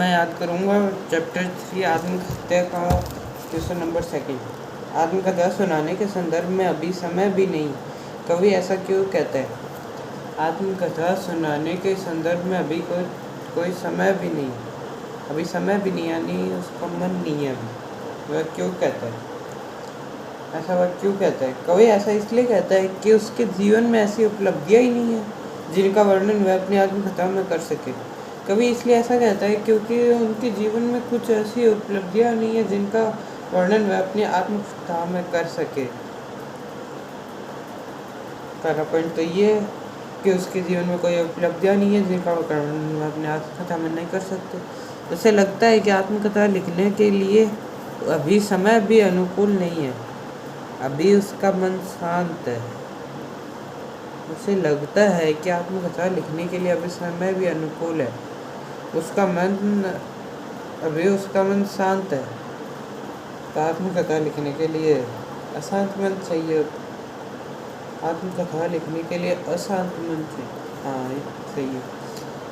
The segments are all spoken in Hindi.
मैं याद करूँगा चैप्टर 3 आत्महत्या का क्वेश्चन नंबर 2। आत्मकथा सुनाने के संदर्भ में अभी समय भी नहीं। कवि ऐसा क्यों कहता है? आत्मकथा सुनाने के संदर्भ में अभी कोई समय भी नहीं। अभी समय भी नहीं यानी उसका मन नहीं है अभी। वह क्यों कहता है ऐसा? वह क्यों कहता है? कवि ऐसा इसलिए कहता है कि उसके जीवन में ऐसी उपलब्धियाँ ही नहीं है जिनका वर्णन वह अपनी आत्मकथा में कर सके। कवि इसलिए ऐसा कहता है क्योंकि उनके जीवन में कुछ ऐसी उपलब्धियाँ नहीं है जिनका वर्णन वह अपनी आत्मकथा में कर सके। पहला पॉइंट तो ये है कि उसके जीवन में कोई उपलब्धियाँ नहीं है जिनका वर्णन वह अपनी आत्मकथा में नहीं कर सकते। उसे लगता है कि आत्मकथा लिखने के लिए अभी समय भी अनुकूल नहीं है। अभी उसका मन शांत है। उसे लगता है कि आत्मकथा लिखने के लिए अभी समय भी अनुकूल है। उसका मन शांत है। तो आत्मकथा लिखने के लिए अशांत मन चाहिए। आत्मकथा लिखने के लिए अशांत मन चाहिए। हाँ, सही है।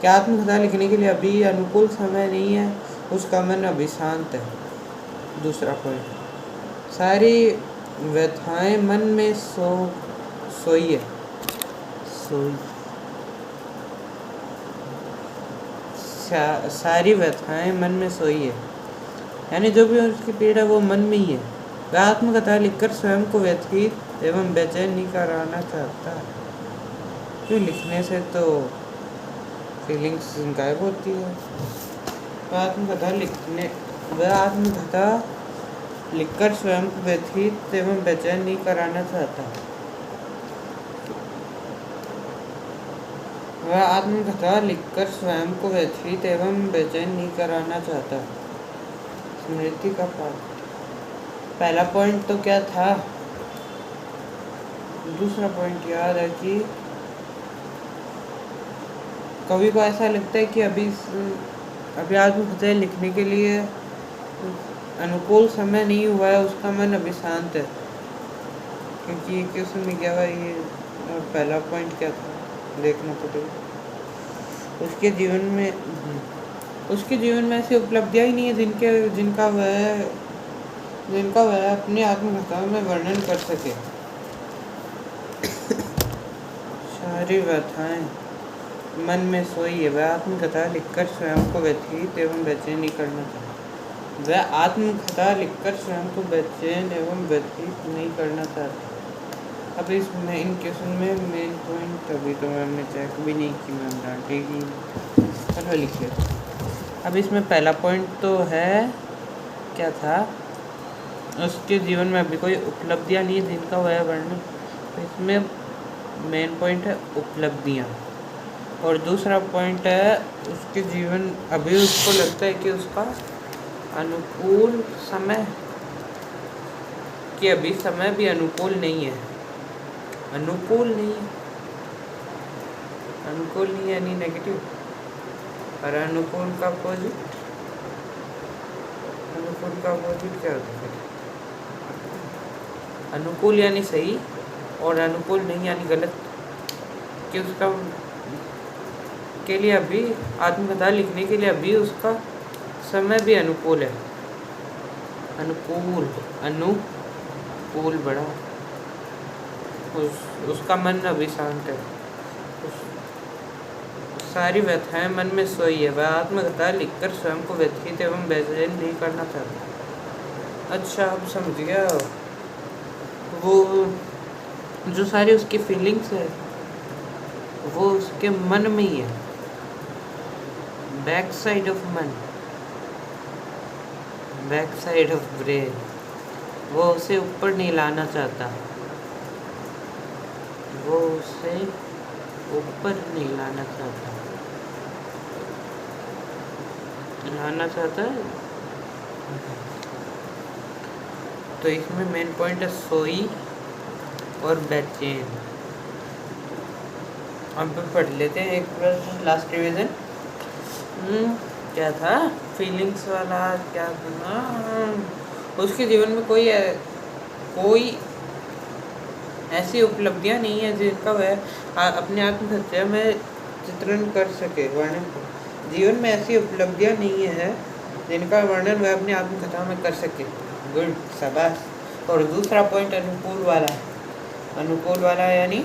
क्या आत्मकथा लिखने के लिए अभी अनुकूल समय नहीं है? उसका मन अभी शांत है। दूसरा पॉइंट, सारी व्यथाएं मन में सोई है। सारी व्यथाएं मन में सोई है, यानी जो भी उसकी पीड़ा वो मन में ही है। वह आत्मकथा लिखकर स्वयं को व्यथित एवं बेचैन नहीं कराना चाहता। क्यों? लिखने से तो फीलिंग्स गायब होती है। वह आत्मकथा लिखकर स्वयं को व्यथित एवं बेचैन नहीं कराना चाहता। वह आत्मकथा लिखकर स्वयं को व्यथित एवं बेचैन नहीं कराना चाहता। स्मृति का पाठ। पहला पॉइंट तो क्या था? दूसरा पॉइंट याद है कि कवि को ऐसा लगता है कि अभी आत्मकथा लिखने के लिए अनुकूल समय नहीं हुआ है। उसका मन अभी शांत है। क्योंकि ये क्वेश्चन में क्या हुआ, ये पहला पॉइंट क्या था देखना पड़ेगा। उसके जीवन में ऐसी उपलब्धियाँ ही नहीं है जिनका वह अपनी आत्मकथा में वर्णन कर सके। सारी व्यथाएं मन में सोई है। वह आत्मकथा लिखकर स्वयं को व्यथित एवं बेचैन नहीं करना चाहता। वह आत्मकथा लिखकर स्वयं को बेचैन एवं व्यथित नहीं करना चाहता। अब इसमें इन क्वेश्चन में मेन पॉइंट अभी तो मैंने चेक भी नहीं की, मैम डांटेगी। चलो लिख लेते। अब इसमें पहला पॉइंट तो है, क्या था? उसके जीवन में अभी कोई उपलब्धियाँ नहीं है जिनका वह वर्णन। इसमें मेन पॉइंट है उपलब्धियाँ। और दूसरा पॉइंट है उसके जीवन अभी उसको लगता है कि उसका अनुकूल समय भी अनुकूल नहीं है। अनुकूल नहीं यानी नेगेटिव। और अनुकूल का अपोजिट क्या होता है? अनुकूल यानी सही और अनुकूल नहीं यानी गलत। कि उसका के लिए अभी आत्मकथा लिखने के लिए अभी उसका समय भी अनुकूल है। अनुकूल बड़ा। उसका मन अभी शांत है। सारी व्यथाएं मन में सोई है। वह आत्मकथा लिखकर स्वयं को व्यथित एवं बेचैन नहीं करना चाहता। अच्छा, अब समझ गया। वो जो सारी उसकी फीलिंग्स है वो उसके मन में ही है। बैक साइड ऑफ मन, बैक साइड ऑफ ब्रेन। वो उसे ऊपर नहीं लाना चाहता। लाना चाहता है। तो इसमें मेन पॉइंट है सोई और बेचैन। अब पढ़ लेते हैं एक बार लास्ट रिवीजन। क्या था? फीलिंग्स वाला क्या था? उसके जीवन में कोई ऐसी उपलब्धियां नहीं है जिनका वह अपने आत्मकथा में चित्रण कर सके, वर्णन कर। जीवन में ऐसी उपलब्धियां नहीं है जिनका वर्णन वह अपनी आत्मकथा में कर सके। गुड, शाबाश। और दूसरा पॉइंट अनुकूल वाला। अनुकूल वाला यानी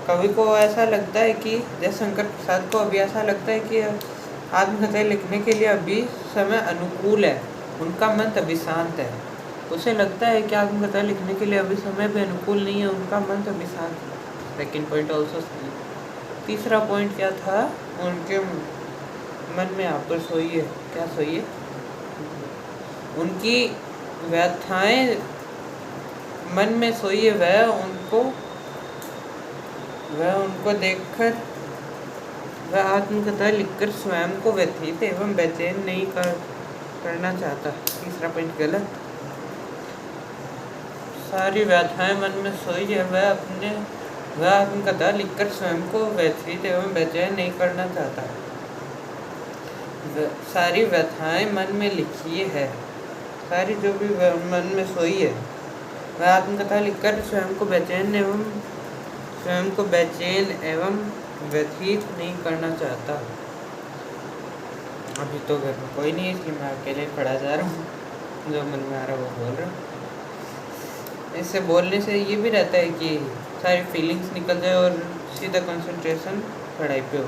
कवि को ऐसा लगता है कि जयशंकर प्रसाद को अभी ऐसा लगता है कि आत्मकथाएं लिखने के लिए अभी समय अनुकूल है, उनका मन अभी शांत है। उसे लगता है कि आत्मकथा लिखने के लिए अभी समय भी अनुकूल नहीं है, उनका मन अभी शांत है। सेकेंड पॉइंट ऑल्सो सही। तीसरा पॉइंट क्या था, उनके मन में आप सोई है। क्या सोई है? उनकी व्यथाएं मन में सोई है। वह उनको देखकर वह आत्मकथा लिखकर स्वयं को व्यथित एवं बेचैन नहीं करना चाहता। तीसरा पॉइंट गलत। सारी व्यथाएं मन में सोई है। वह आत्मकथा लिखकर स्वयं को व्यथित एवं बेचैन नहीं करना चाहता। सारी व्यथाएं मन में लिखी है। सारी जो भी मन में सोई है वह आत्मकथा लिखकर स्वयं को बेचैन एवं व्यथित नहीं करना चाहता। अभी तो घर में कोई नहीं, इसलिए मैं अकेले पढ़ा जा रहा हूँ, जो मन में आ रहा है वो बोल रहा हूँ। इससे बोलने से ये भी रहता है कि सारी फीलिंग्स निकल जाए और सीधा कंसंट्रेशन पढ़ाई पे हो।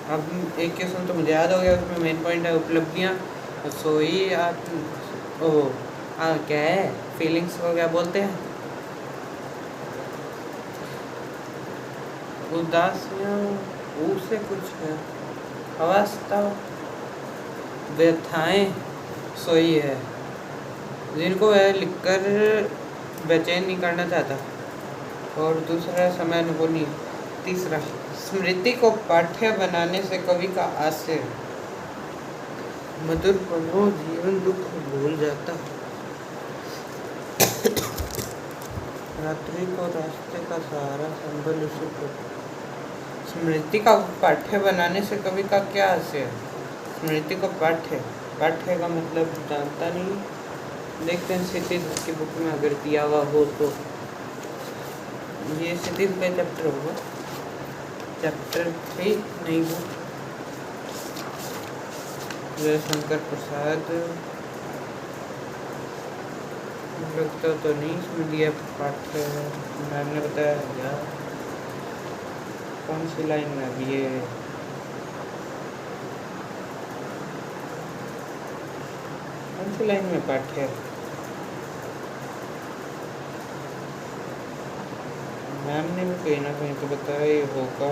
अब एक क्वेश्चन तो मुझे याद हो गया, उसमें मेन पॉइंट है उपलब्धियाँ। सोई क्या है, फीलिंग्स को क्या बोलते हैं? उदासियाँ, से कुछ है। अवस्था, व्यथाएं सोई है जिनको वह लिखकर बेचैन नहीं करना चाहता। और दूसरा समय अनुकूल नहीं। तीसरा, स्मृति को पाठ्य बनाने से कवि का आशय मधुर पलों जीवन दुख भूल जाता। रात्रि को रास्ते का सहारा संभल उसे। स्मृति का पाठ्य बनाने से कवि का क्या आशय है? स्मृति को पाठ्य का मतलब जानता नहीं। देखते हैं क्षितिज की बुक में अगर दिया हुआ हो तो। ये क्षितिज का चैप्टर होगा, चैप्टर 3 नहीं हो। जयशंकर प्रसाद लगता तो नहीं इसमें दिया पाठ्य है। मैंने बताया यार कौन सी लाइन में अभी ये कौन सी लाइन में पाठ्य है? मैम ने भी कहीं ना कहीं तो बताया ही होगा।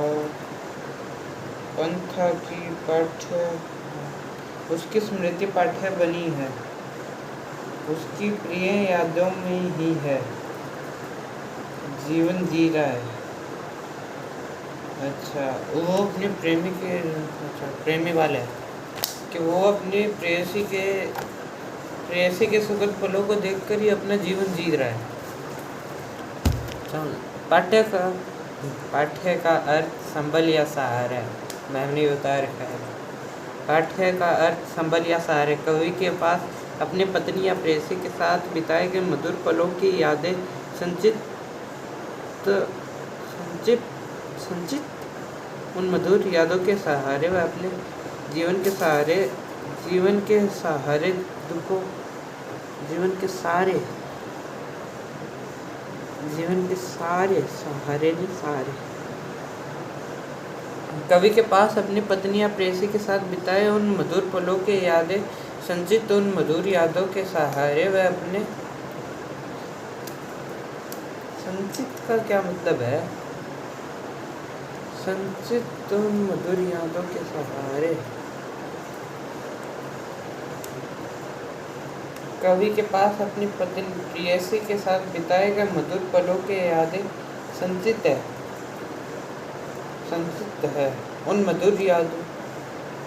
पंथा की पाठ्य, उसकी स्मृति पाठ्य बनी है, उसकी प्रिय यादों में ही है, जीवन जी रहा है। अच्छा, वो अपने प्रेमी वाले कि वो अपनी प्रेयसी के सुखद पलों को देखकर ही अपना जीवन जी रहा है। पाठ्य का अर्थ संबल या सहारा है। मैम ने बता रखा है। पाठ्य का अर्थ संबल या सहारा। कवि के पास अपने पत्नी या प्रेयसी के साथ बिताए गए मधुर पलों की यादें संचित उन मधुर यादों के सहारे वह अपने जीवन के सारे कवि के पास अपनी पत्नी या प्रेयसी के साथ बिताए उन मधुर पलों के यादें संचित उन मधुर यादों के सहारे वह अपने संचित का क्या मतलब है? संचित उन मधुर यादों के सहारे। कवि के पास अपनी पत्नी प्रेयसी के साथ बिताए गए मधुर पलों के यादें संचित है उन मधुर यादों।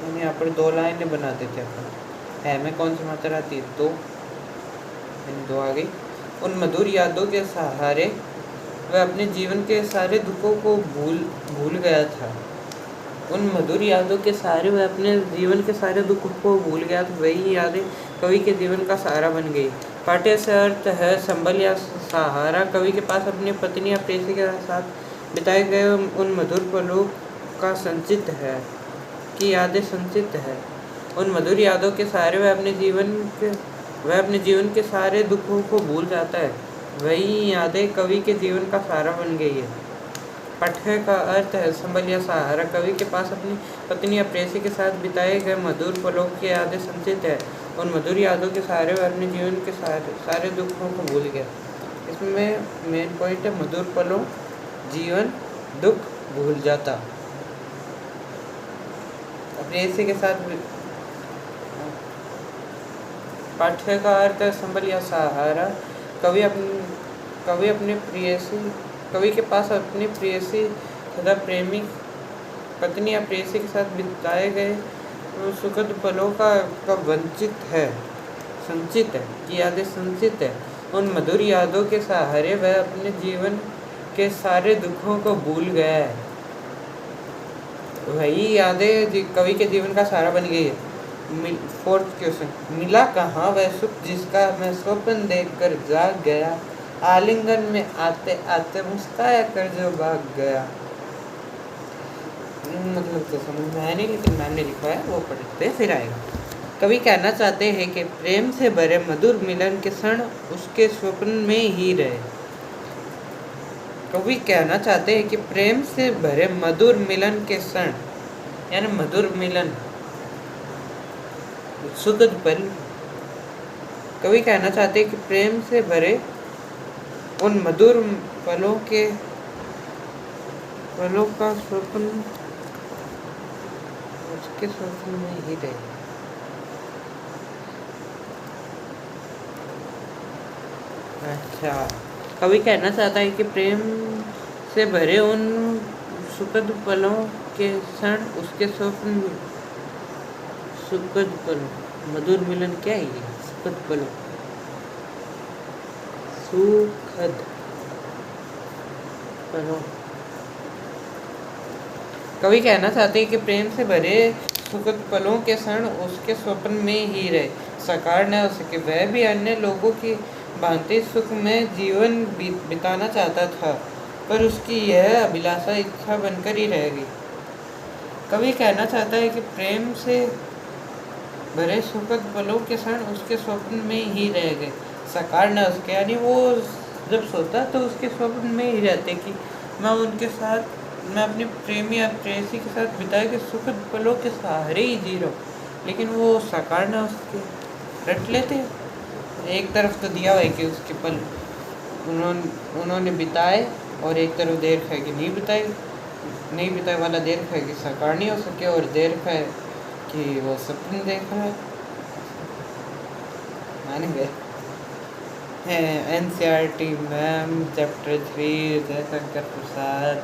मैंने यहाँ पर 2 लाइनें बना देते हैं में कौन सी मात्रा आती है? 2 आ गई। उन मधुर यादों के सहारे वह अपने जीवन के सारे दुखों को भूल गया था। उन मधुर यादों के सहारे वह अपने जीवन के सारे दुखों को भूल गया था। वही यादें कवि के जीवन का सहारा बन गई। पाठ्य से अर्थ है संबल या सहारा। कवि के पास अपनी पत्नी या प्रेयसी के साथ बिताए गए उन मधुर पलों का संचित है। की यादें संचित है। उन मधुर यादों के सहारे वह अपने जीवन के सारे दुखों को भूल जाता है। वही यादें कवि के जीवन का सहारा बन गई है। पाठ्य का अर्थ है संबल या सहारा। कवि के पास अपनी पत्नी या प्रेयसी के साथ बिताए गए मधुर पलों की यादें संचित है। उन मधुर यादों के सहारे वह अपने जीवन के सारे दुखों को भूल गया। इसमें मेन पॉइंट है मधुर पलों, जीवन, दुख भूल जाता। प्रेयसी के साथ पाठ्य का अर्थ है संबल या सहारा। कवि के पास अपनी प्रेयसी तथा प्रेमी पत्नी या प्रेयसी के साथ बिताए गए सुखद पलों का संचित है कि यादें संचित है। उन मधुर यादों के सहारे वह अपने जीवन के सारे दुखों को भूल गया है। वही यादें कवि के जीवन का सहारा बन गई है। 4th क्वेश्चन, मिला कहाँ वह सुख जिसका मैं स्वप्न देखकर जाग गया, आलिंगन में आते आते मुस्कुराया कर जो भाग गया। मतलब तो समझ में आया नहीं, लेकिन मैम ने लिखा है वो पढ़ते फिर आएगा। कवि कहना चाहते हैं कि प्रेम से भरे मधुर मिलन के क्षण उसके स्वप्न में ही रहे। कवि कहना चाहते हैं कि प्रेम से भरे मधुर मिलन के क्षण, यानी मधुर मिलन, सुखद पल। कवि कहना चाहते हैं कि प्रेम से भरे उन मधुर पलों का स्वप्न उसके स्वप्न में ही रहे। अच्छा, कवि कहना चाहता है कि प्रेम से भरे उन सुखद पलों के क्षण उसके स्वप्न में। सुखद पलों, मधुर मिलन क्या है ये? सुखद पलों, सुखद पलों। कवि कहना चाहते हैं कि प्रेम से भरे सुखद पलों के क्षण उसके स्वप्न में ही रहे, साकार न हो सके। वह भी अन्य लोगों की भांति सुख में जीवन बिताना चाहता था, पर उसकी यह अभिलाषा इच्छा बनकर ही रह गई। कवि कहना चाहता है कि प्रेम से भरे सुखद पलों के क्षण उसके स्वप्न में ही रह गए, साकार न हो सके। यानी वो जब सोता तो उसके स्वप्न में ही रहते कि मैं अपने प्रेमी या प्रेयसी के साथ बिताए गए सुखद पलों के सहारे ही जी रहा हूँ, लेकिन वो साकार न हो सके। रट लेते एक तरफ तो दिया हुआ है कि उसके पल उन्होंने बिताए, और एक तरफ देर है कि नहीं बिताए वाला देर है कि साकार नहीं हो सके, और देर है कि वो सपने देख रहा है। मान गए NCERT ma'am chapter 3 Jaishankar Prasad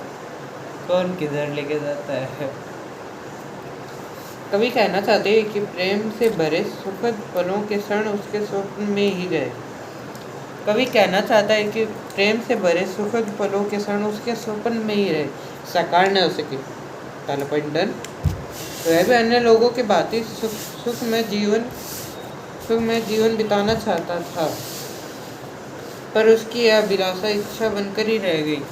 कौन किधर लेके जाता है। कवि कहना चाहते हैं कि प्रेम से भरे सुखद पलों के क्षण उसके स्वप्न में ही रहे। कवि कहना चाहता है कि प्रेम से भरे सुखद पलों के क्षण उसके स्वप्न में ही रहे, साकार न हो सके। पहला पॉइंट डन। वह भी अन्य लोगों के भांति सुख में जीवन बिताना चाहता था, पर उसकी यह अभिलाषा इच्छा बनकर ही रह गई।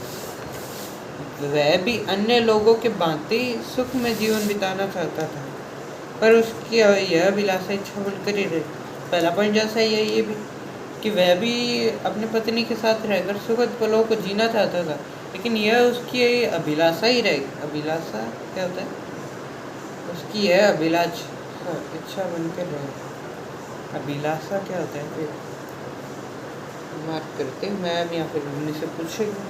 वह भी अन्य लोगों के भांति सुख में जीवन बिताना चाहता था, पर उसकी यह अभिलाषा इच्छा बनकर ही रही। पहला पॉइंट जैसा ही है ये भी, कि वह भी अपनी पत्नी के साथ रहकर सुखद पलों को जीना चाहता था, लेकिन यह उसकी अभिलाषा ही रहेगी। अभिलाषा क्या होता है? उसकी यह अभिलाषा इच्छा बनकर रहे। अभिलाषा क्या होता है? फिर मार्क करते हैं, मैं यहाँ पर से पूछेगा।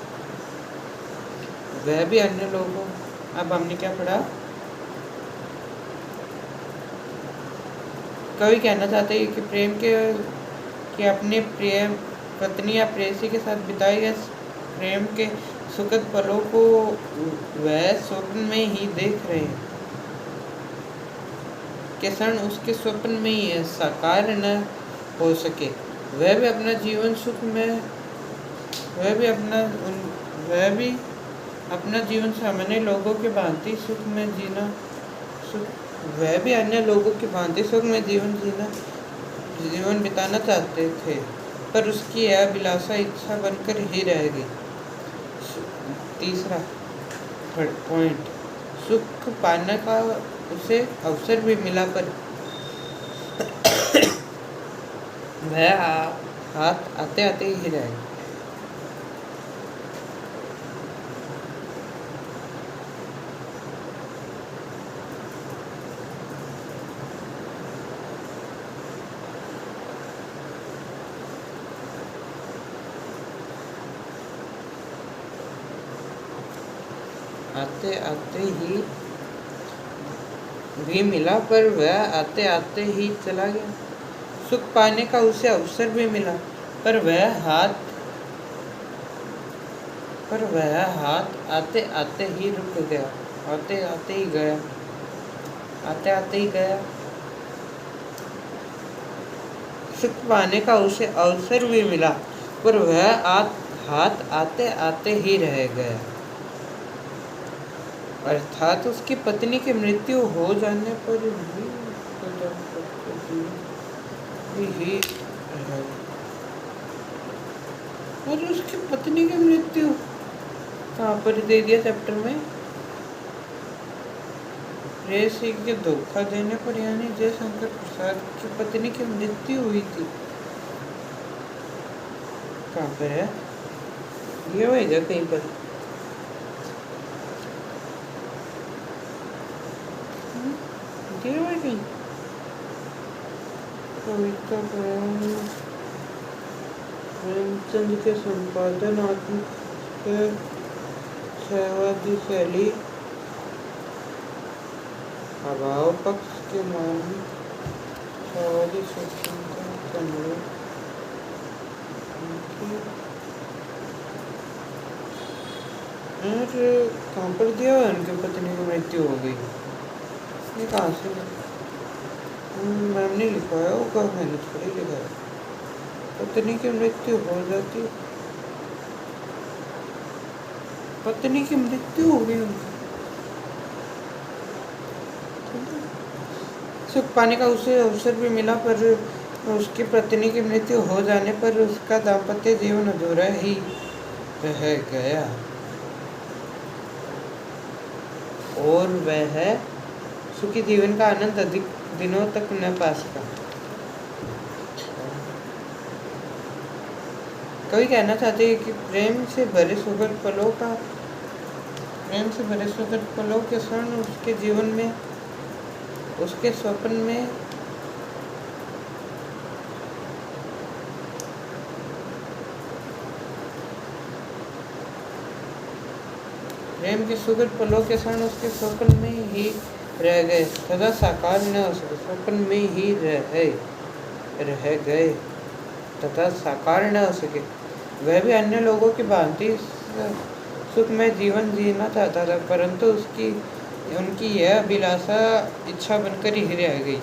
वह भी अन्य लोगों, अब हमने क्या पढ़ा? कवि कहना चाहते हैं कि प्रेम के अपने प्रिय पत्नी या प्रेयसी के साथ बिताए गए प्रेम के सुखद पलों को वह स्वप्न में ही देख रहे हैं, के क्षण उसके स्वप्न में ही है, साकार न हो सके। वह भी अपना जीवन सुख में वह भी अपना जीवन सामान्य लोगों के भांति सुख में जीना वह भी अन्य लोगों की भांति सुख में जीवन बिताना चाहते थे, पर उसकी यह अभिलाषा इच्छा बनकर ही रह गई। तीसरा पॉइंट, सुख पाने का उसे अवसर भी मिला पर वह हाथ आते आते ही रह गया। आते आते ही भी मिला पर वह आते आते ही चला गया। सुख पाने का उसे अवसर भी मिला पर वह हाथ आते आते ही रुक गया। आते आते ही गया। आते आते ही गया। सुख पाने का उसे अवसर भी मिला पर वह हाथ आते आते ही रह गया। अर्थात उसकी पत्नी की मृत्यु हो जाने पर ही और उसकी पत्नी की मृत्यु कहाँ पर दे दिया चैप्टर में। रेसी के धोखा देने पर यानी जयशंकर प्रसाद की पत्नी की मृत्यु हुई थी। कहाँ पर है ये होगा कहीं पर। कहीं कविता प्रेमचंद के संपादन छायावादी शैली अभाव पक्ष के मान छायावादी कहाँ पर दिया हुआ उनकी पत्नी की मृत्यु हो गई। ये कहाँ से मैम ने लिखवाया होगा, मैंने थोड़ी लिखा है। पत्नी की मृत्यु हो जाती, पत्नी की मृत्यु हो गई उनकी। सुख पाने का उसे अवसर भी मिला पर उसकी पत्नी की मृत्यु हो जाने पर उसका दाम्पत्य जीवन अधूरा ही रह गया और वह सुखी जीवन का आनंद अधिक दिनों तक न पा सका। कवि कहना चाहते हैं कि प्रेम से भरे सुखद पलों के क्षण उसके जीवन में, उसके स्वप्न में प्रेम के सुखद पलों के क्षण उसके स्वप्न में ही रह गए तथा साकार न हो सके। स्वप्न में ही रह गए तथा साकार न हो सके। वह भी अन्य लोगों की भांति सुखमय जीवन जीना चाहता था परंतु उनकी यह अभिलाषा इच्छा बनकर ही रह गई।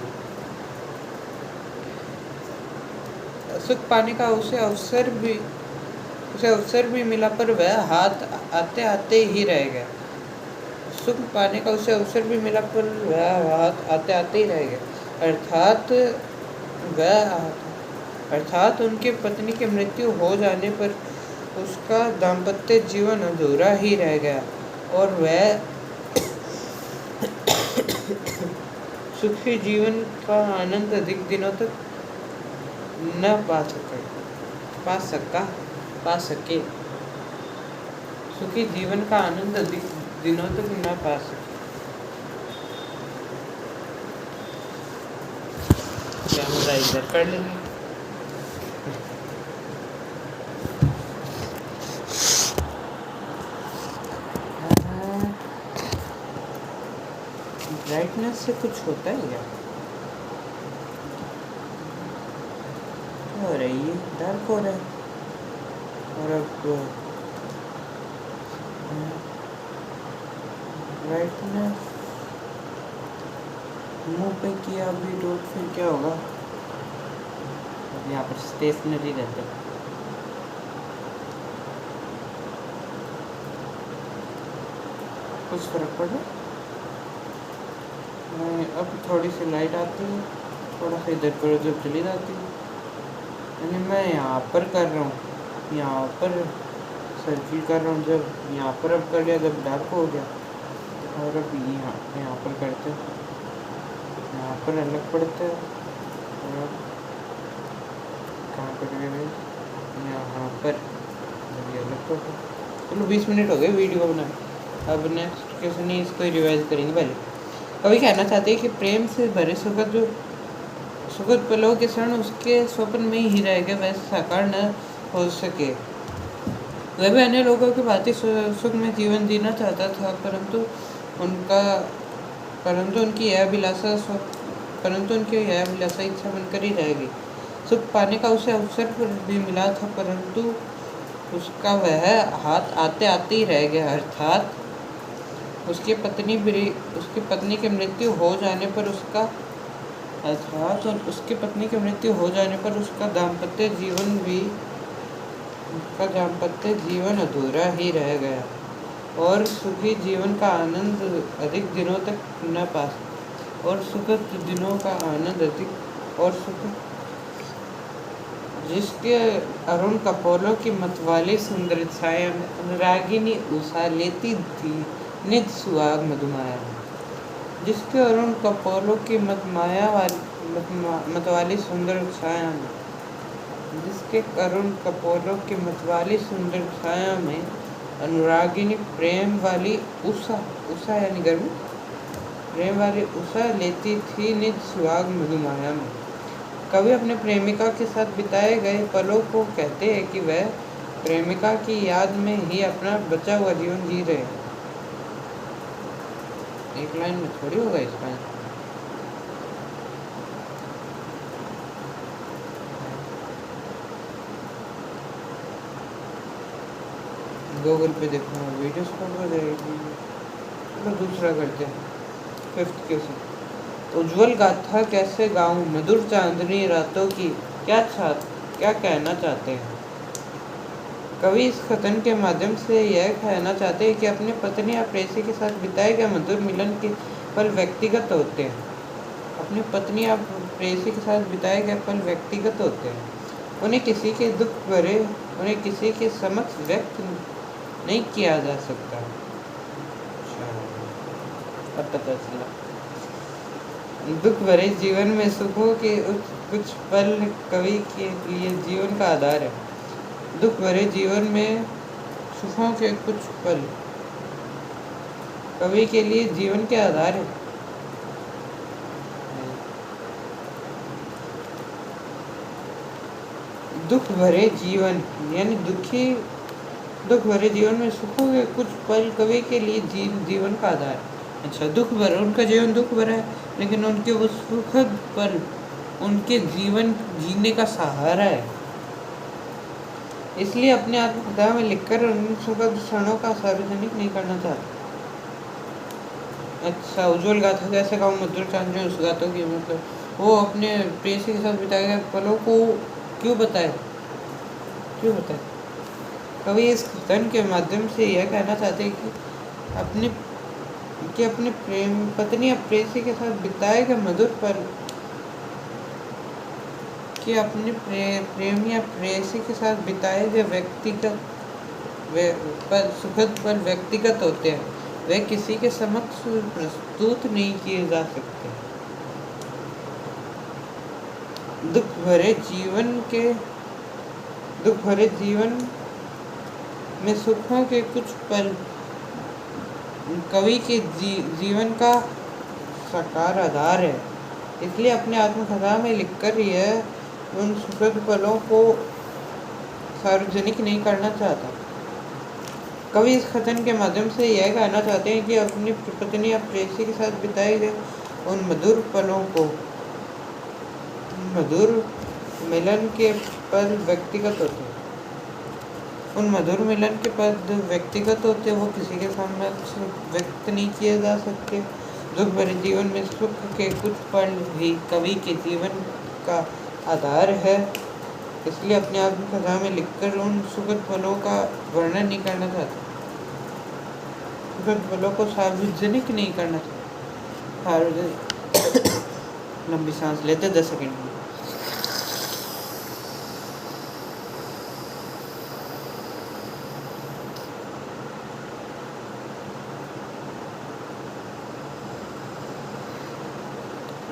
सुख पाने का उसे अवसर भी मिला पर वह हाथ आते आते ही रह गया। सुख पाने का उसे अवसर भी मिला पर वह हाथ आते आते ही रह गया। अर्थात उनकी पत्नी की मृत्यु हो जाने पर उसका दाम्पत्य जीवन अधूरा ही रह गया और वह सुखी जीवन का आनंद अधिक दिनों तक न पा सके। सुखी जीवन का आनंद अधिक दिनों तक न पा सके। कैमरा इधर कर लेंगे। ब्राइटनेस से कुछ होता है क्या? हो रही है, डार्क हो रहा है। और अब ब्राइटनेस मुंह पे किया अभी डॉट, फिर क्या होगा? अब यहाँ पर स्टेशनरी रहते हैं। कुछ फर्क पड़ रहा है? अब थोड़ी सी लाइट आती है, थोड़ा सा इधर पर उधर चली जाती है। यानी मैं यहाँ पर कर रहा हूँ, यहाँ पर सर्किल कर रहा हूँ, जब यहाँ पर अब कर लिया जब डार्क हो गया और अब यहाँ पर करते हैं। यहाँ पर अलग पड़ता है और कहाँ पर गए, यहाँ पर ये अलग पड़ता है। चलो 20 मिनट हो गए वीडियो बनाए। अब नेक्स्ट क्वेश्चन ही इसको रिवाइज करेंगे। पहले कवि कहना चाहते हैं कि प्रेम से भरे सुखद पलों के क्षण उसके स्वप्न में ही रह गए, वह साकार न हो सके। वह भी अन्य लोगों की भांति सुख में जीवन जीना चाहता था, परंतु उनकी यह अभिलाषा इच्छा बनकर ही रह गई। सुख पाने का उसे अवसर भी मिला था, परंतु उसका वह हाथ आते आते ही रह गया। अर्थात उसकी पत्नी की मृत्यु हो जाने पर उसका दाम्पत्य जीवन अधूरा ही रह गया और सुखी जीवन का आनंद अधिक दिनों तक न पा और सुखद दिनों का आनंद अधिक और सुख जिसके अरुण कपोलों की मतवाली सुंदर छाया में अनुरागिनी उषा लेती थी निज सुहाग मधुमाया। जिसके अरुण कपोलों की मतवाली सुंदर छाया में अनुरागिनी प्रेम वाली उषा यानी गर्मी प्रेम वाली उषा लेती थी निज सुहाग मधुमाया में। कवि अपने प्रेमिका के साथ बिताए गए पलों को कहते हैं कि वह प्रेमिका की याद में ही अपना बचा हुआ जीवन जी रहे। एक लाइन में थोड़ी होगा इसका। गूगल पे देखो वीडियोस कौन हो जाएगी। चलो दूसरा करते हैं। 5th क्वेश्चन, उज्जवल गाथा कैसे गाऊं मधुर चांदनी रातों की, क्या कहना चाहते हैं। कवि इस कथन के माध्यम से यह कहना चाहते हैं कि अपनी पत्नी या प्रेयसी के साथ बिताए गए मधुर मिलन के पल व्यक्तिगत होते हैं। अपनी पत्नी या प्रेयसी के साथ बिताए गए पल व्यक्तिगत होते हैं। उन्हें किसी के समक्ष व्यक्त नहीं किया जा सकता। अब पता चला। दुख भरे जीवन में सुखों के कुछ पल कवि के लिए जीवन का आधार है। दुख भरे जीवन में सुखों के कुछ पल कवि के लिए जीवन के आधार है। दुख भरे जीवन यानी दुख भरे जीवन में सुखों के कुछ पल कवि के लिए जीवन का आधार है। अच्छा, उनका जीवन दुख भरा है, लेकिन उनके वो सुखद पल उनके जीवन जीने का सहारा है। इसलिए अपने आत्मकथा में लिखकर उन सुखद क्षणों का सार्वजनिक नहीं करना चाहता। अच्छा, उज्जवल गाथा कैसे गाऊं मधुर चांदनी उस गाथों की, मतलब वो अपने प्रेयसी के साथ बिताए गए पलों को क्यों बताए। कवि इस कथन के माध्यम से यह कहना चाहते हैं कि अपने पत्नी या प्रेयसी के साथ बिताए गए मधुर पल कि अपने प्रेमी या प्रेयसी के साथ बिताए गए सुखद पल व्यक्तिगत होते हैं, वे किसी के समक्ष प्रस्तुत नहीं किए जा सकते। दुख भरे जीवन में सुखों के कुछ पल कवि के जीवन का साकार आधार है। इसलिए अपने आत्मकथा में लिखकर यह उन सुखद पलों को सार्वजनिक नहीं करना चाहता। कवि इस कथन के माध्यम से यह कहना चाहते हैं कि अपनी पत्नी या प्रेयसी के साथ बिताए गए उन मधुर पलों को मधुर मिलन के पल व्यक्तिगत होते हैं। वो किसी के सामने व्यक्त नहीं किए जा सकते। दुख भरे जीवन में सुख के कुछ पल भी कवि के जीवन का आधार है। इसलिए अपने आत्मकथा में लिखकर उन सुखद पलों का वर्णन नहीं करना चाहता, सुखद पलों को सार्वजनिक नहीं करना चाहता। लंबी सांस लेते 10 सेकंड में।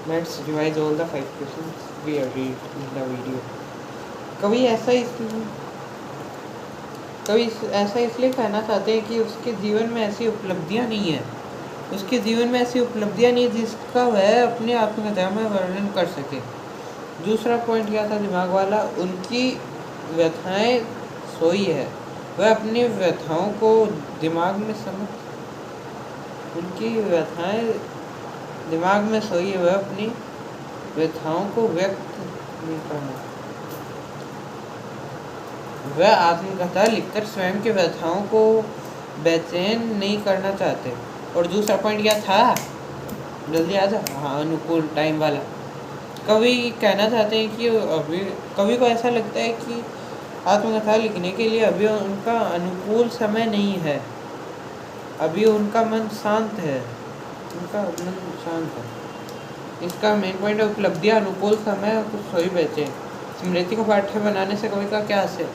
Let's revise all the 5 questions we read in the video. कभी ऐसा इसलिए कहना चाहते हैं कि उसके जीवन में ऐसी उपलब्धियां नहीं है, उसके जीवन में ऐसी उपलब्धियां नहीं जिसका वह अपने आत्मकथा में वर्णन कर सके। दूसरा पॉइंट क्या था दिमाग वाला, उनकी व्यथाएं सोई है, वह अपनी व्यथाओं को दिमाग में उनकी व्यथाएं दिमाग में सोई है, वह अपनी व्यथाओं को व्यक्त नहीं करना। वह आत्मकथा लिखकर स्वयं के व्यथाओं को बेचैन नहीं करना चाहते। और दूसरा पॉइंट क्या था, जल्दी आ जा। हाँ, अनुकूल टाइम वाला। कवि कहना चाहते हैं कि अभी कवि को ऐसा लगता है कि आत्मकथा लिखने के लिए अभी उनका अनुकूल समय नहीं है, अभी उनका मन शांत है, इसका मेन पॉइंट है उपलब्धियां, अनुकूल समय, कुछ सोई बेचे। स्मृति को पाठ्य बनाने से कवि का क्या है?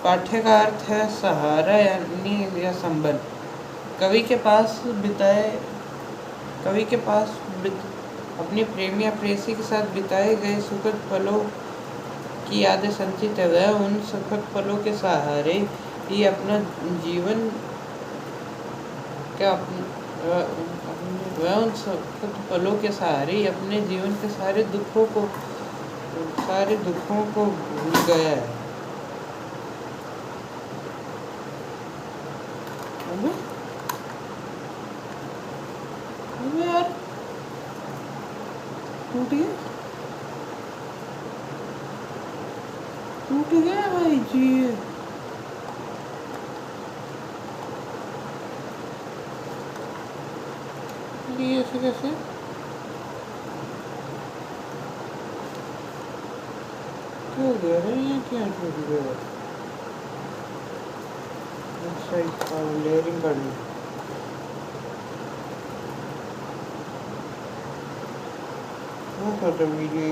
पाठ्य का अर्थ है सहारा या संबल। कवि के पास अपने प्रेमी या प्रेयसी के साथ बिताए गए सुखद पलों की यादें संचित है। वह उन सुखद पलों के सहारे ही अपना जीवन वह उन सुखद पलों के सहारे ही अपने जीवन के सारे दुखों को भूल गया है। अबे यार टूट गया भाई जी। ये ऐसे कैसे? क्या हो गया है? ये क्या टूट गया? लेयरिंग कर ली। वीडियो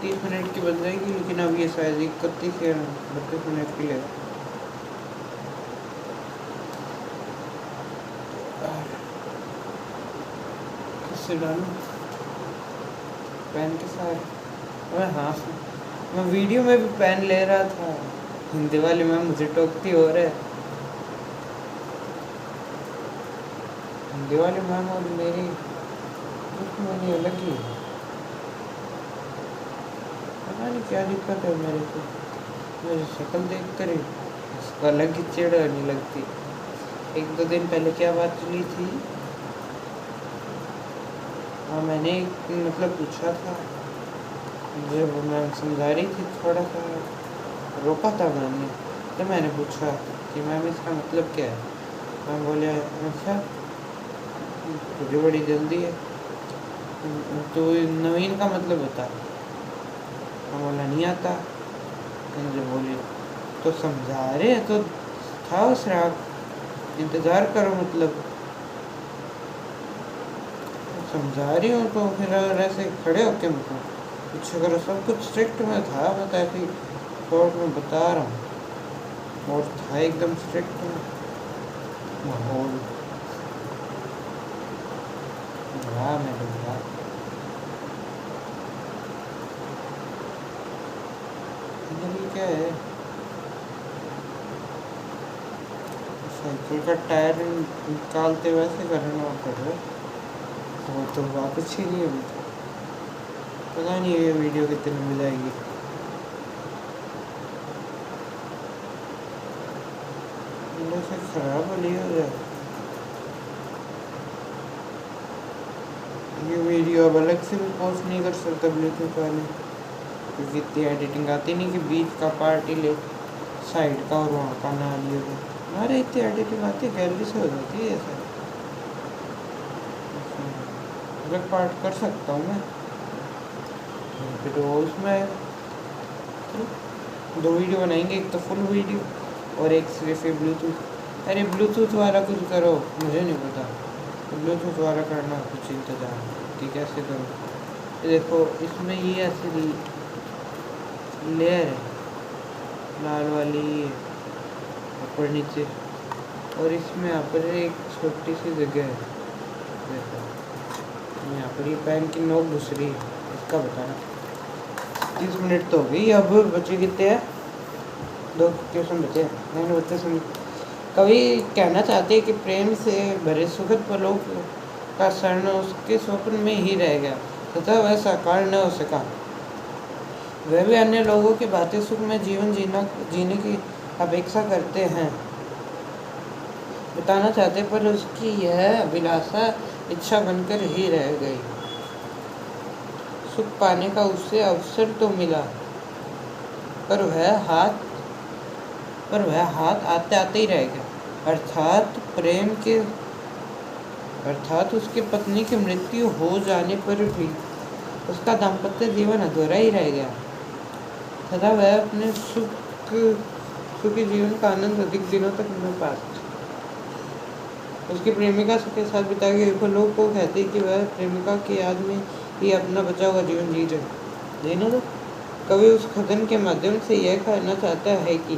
30 मिनट की बन जाएगी, लेकिन अब ये शायद 31 या 32 मिनट की है। किससे डालूं? पेन के साथ? अरे हाँ, मैं वीडियो में भी पेन ले रहा था। हिंदी वाली मैम मुझे टोकती हो रहे। हिंदी वाली मैम और मेरी दुश्मनी अलग ही। पता नहीं क्या दिक्कत है मेरे को, मेरी शक्ल देख कर ही उसको अलग ही चिढ़ नहीं लगती। 1-2 दिन पहले क्या बात चली थी, हाँ मैंने मतलब पूछा था, जब मैम समझा रही थी थोड़ा सा रोका था मैंने, तो मैंने पूछा कि मैम इसका मतलब क्या है। मैम बोले अच्छा तुझे बड़ी जल्दी है, तो नवीन का मतलब बता। मैं बोला नहीं आता। मुझे बोली तो समझा रहे तो था उस रात, इंतज़ार करो, मतलब समझा रही हूँ तो फिर ऐसे खड़े होके मतलब कुछ करो। सब कुछ स्ट्रिक्ट में था, बता कि कोर्ट में बता रहा हूँ, और था एकदम स्ट्रिक्ट में माहौल। हाँ मैं बोला क्या है, साइकिल का टायर निकालते वैसे करना पड़ रहा, वो तो वापस ही नहीं है। पता नहीं ये वीडियो कितने में जाएगी। से खराब नहीं हो जाए ये वीडियो। अब अलग से भी पोस्ट नहीं कर सकता ब्लूटूथ वाले, क्योंकि इतनी एडिटिंग आती नहीं कि बीच का पार्ट ही ले, साइड का और वहाँ का ना लिए। हमारे इतनी एडिटिंग आती है, गैलरी से हो जाती है ऐसा। अलग पार्ट कर सकता हूँ मैं, फिर उसमें 2 वीडियो बनाएंगे, एक तो फुल वीडियो और एक सिर्फ ब्लूटूथ। अरे ब्लूटूथ वाला कुछ करो, मुझे नहीं पता, तो ब्लूटूथ वाला करना कुछ इंतजाम कि कैसे करो। देखो इसमें ये ऐसे लेयर है लाल वाली ऊपर नीचे, और इसमें यहाँ पर एक छोटी सी जगह है, देखो यहाँ पर ये पेन की नोक घुस रही है, इसका बताना। 30 मिनट तो हो गई, अब बचे कितने हैं? 2 क्वेश्चन बचे हैं। मैंने बच्चे सुन कवि कहना चाहते हैं कि प्रेम से भरे सुखद पलों का क्षण उसके स्वप्न में ही रह गया तथा वह साकार न हो सका। वह भी अन्य लोगों की बातें सुख में जीवन जीने की अपेक्षा करते हैं, बताना चाहते, पर उसकी यह अभिलाषा इच्छा बनकर ही रह गई। सुख पाने का उसे अवसर तो मिला, पर वह हाथ आते आते ही रह गया। अर्थात उसकी पत्नी की मृत्यु हो जाने पर भी उसका दाम्पत्य जीवन अधूरा ही रह गया तथा वह अपने सुखी जीवन का आनंद अधिक दिनों तक न पा सकी। उसकी प्रेमिका के साथ बिताए गए लोग को कहते कि वह प्रेमिका की याद में ही अपना बचा हुआ जीवन जी रहे। तो कवि उस कथन के माध्यम से यह कहना चाहता है कि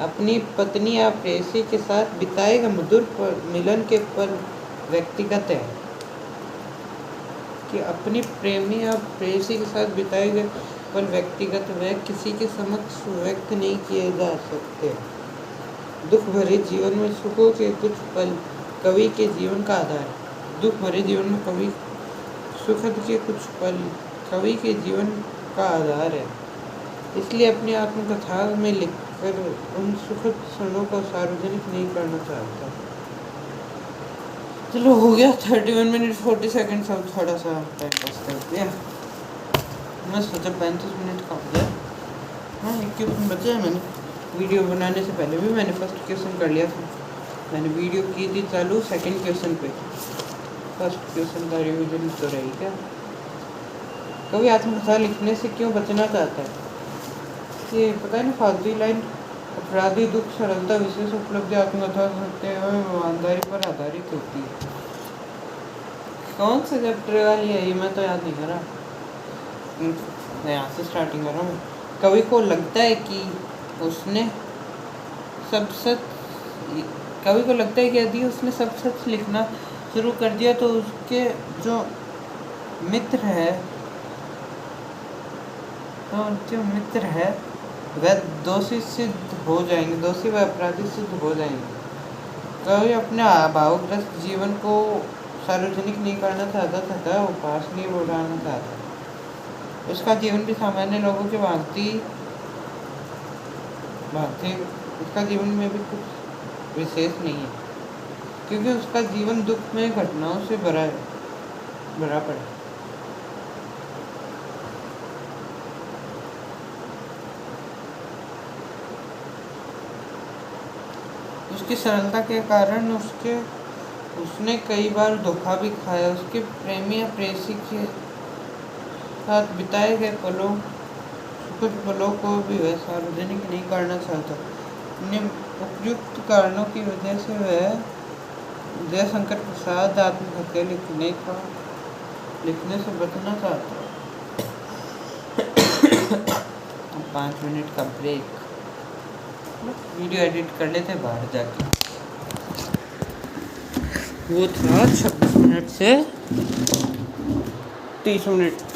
अपनी पत्नी या प्रेयसी के साथ बिताए गए मधुर मिलन के पल व्यक्तिगत है, कि अपनी प्रेमी या प्रेयसी के साथ बिताए गए पल व्यक्तिगत, वह किसी के समक्ष व्यक्त नहीं किए जा सकते। दुख भरे जीवन में सुखों के कुछ पल कवि के जीवन का आधार है। दुख भरे जीवन में कवि सुखद के कुछ पल कवि के जीवन का आधार है, इसलिए अपनी आत्मकथा में लिखकर उन सुखद क्षणों को सार्वजनिक नहीं करना चाहता। चलो हो गया 31 मिनट 40 सेकेंड। सब थोड़ा सा टाइम पास कर दिया। मैं सोचा 35 मिनट का हो गया। हाँ, एक क्वेश्चन बचा है। मैंने वीडियो बनाने से पहले भी मैंने फर्स्ट क्वेश्चन कर लिया था। मैंने वीडियो की थी चालू सेकंड क्वेश्चन पे, फर्स्ट क्वेश्चन का रिवीजन तो रही क्या। कभी आत्मकथा लिखने से क्यों बचना चाहता है? ये पता है ना, फालतू लाइन। अपराधी दुख सरलता विशेष उपलब्धि आत्मकथा सत्य एवं ईमानदारी पर आधारित होती है। कौन से चैप्टर वाली है ये मैं तो याद नहीं कर रहा। मैं यहाँ से स्टार्टिंग कर रहा हूँ। कवि को लगता है कि यदि उसने सब सच लिखना शुरू कर दिया तो उसके जो मित्र है वह दोषी सिद्ध हो जाएंगे, दोषी व अपराधी सिद्ध हो जाएंगे। कवि अपने भावग्रस्त जीवन को सार्वजनिक नहीं करना चाहता तथा उपहास नहीं बढ़ाना चाहता। उसका जीवन भी सामान्य लोगों के भांति उसका जीवन में भी कुछ विशेष नहीं है, क्योंकि उसका जीवन दुख में घटनाओं से भरा पड़ा। उसकी सरलता के कारण उसने कई बार धोखा भी खाया। उसके प्रेमी या प्रेयसी के साथ बिताए गए सुखद पलों को भी वह सार्वजनिक नहीं करना चाहता। अपने उपयुक्त कारणों की वजह से वह जयशंकर प्रसाद आत्महत्या लिखने से बचना चाहता है। 5 मिनट का ब्रेक, वीडियो एडिट कर लेते बाहर जाके। वो था 26 मिनट से 30 मिनट।